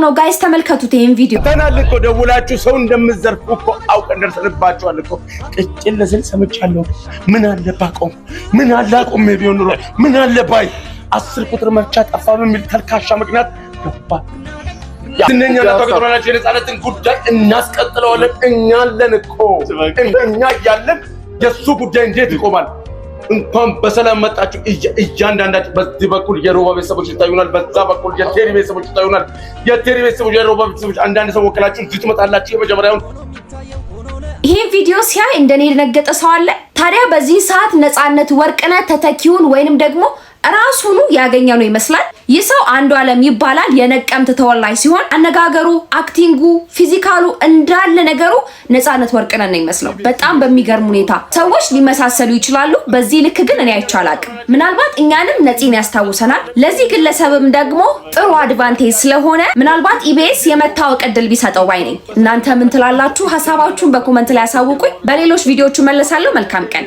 ነው ጋይስ ተመልከቱት ይሄን ቪዲዮ ተናልቆ ደውላችሁ ሰው እንደምዘርፉ እኮ አውቀን ደርሰንባችኋል እኮ ቅጭል ለስል ሰምቻለሁ ምን አለ ባቆም ምን አለ አቆም ቢሆን ኑሮ ምን አለ ባይ 10 ቁጥር መርቻ ጠፋ በሚል ተልካሻ ምክንያት ገባ ያንኛ ለተቀጥራናችሁ የነጻነትን ጉዳይ እናስቀጥለዋለን እኛ አለን እኮ እኛ ያለን የሱ ጉዳይ እንዴት ይቆማል እንኳን በሰላም መጣችሁ እያንዳንዳችሁ በዚህ በኩል የሮባ ቤተሰቦች ይታዩናል በዛ በኩል የቴሪ ቤተሰቦች ይታዩናል የቴሪ ቤተሰቦች የሮባ ቤተሰቦች አንዳንድ ሰው ወክላችሁ እዚህ ትመጣላችሁ የመጀመሪያውን ይሄ ቪዲዮ ሲያይ እንደኔ የደነገጠ ሰው አለ ታዲያ በዚህ ሰዓት ነጻነት ወርቅነህ ተተኪውን ወይንም ደግሞ ራሱኑ ያገኘ ነው ይመስላል ይህ ሰው አንዱ ዓለም ይባላል የነቀምት ተወላጅ ሲሆን አነጋገሩ አክቲንጉ ፊዚካሉ እንዳለ ነገሩ ነጻነት ወርቅነህ ነው ይመስለው በጣም በሚገርም ሁኔታ ሰዎች ሊመሳሰሉ ይችላሉ በዚህ ልክ ግን እኔ አይቻላቅም ምናልባት እኛንም ነፂን ያስታውሰናል ለዚህ ግለሰብም ደግሞ ጥሩ አድቫንቴጅ ስለሆነ ምናልባት ኢቢኤስ የመታወቅ ዕድል ቢሰጠው ባይ ነኝ እናንተ ምን ትላላችሁ ሐሳባችሁን በኮሜንት ላይ አሳውቁኝ በሌሎች ቪዲዮዎች መለሳለሁ መልካም ቀን